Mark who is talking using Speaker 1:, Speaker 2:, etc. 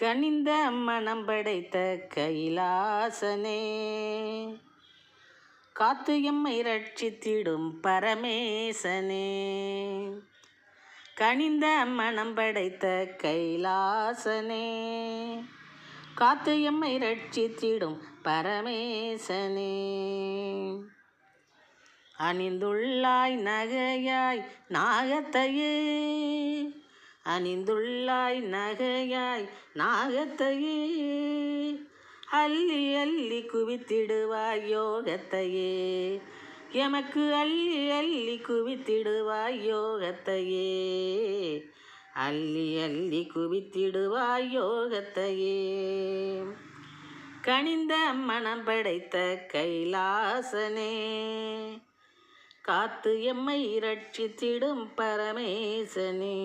Speaker 1: கனிந்த மனம் படைத்த கைலாசனே, காத்து எம்மை ரட்சித்திடும் பரமேசனே. கனிந்த மனம் படைத்த கைலாசனே, காத்து எம்மை ரட்சித்திடும் பரமேசனே. அணிந்துள்ளாய் நகையாய் நாகத்தையே, அணிந்துள்ளாய் நகையாய் நாகத்தையே, அள்ளி அள்ளி குவித்திடுவாய் யோகத்தையே. எமக்கு அள்ளி அள்ளி குவித்திடுவாய் யோகத்தையே, அள்ளி அள்ளி குவித்திடுவாய் யோகத்தையே. கனிந்த மனம் படைத்த கைலாசனே, காத்து எம்மை ரட்சித்திடும் பரமேசனே.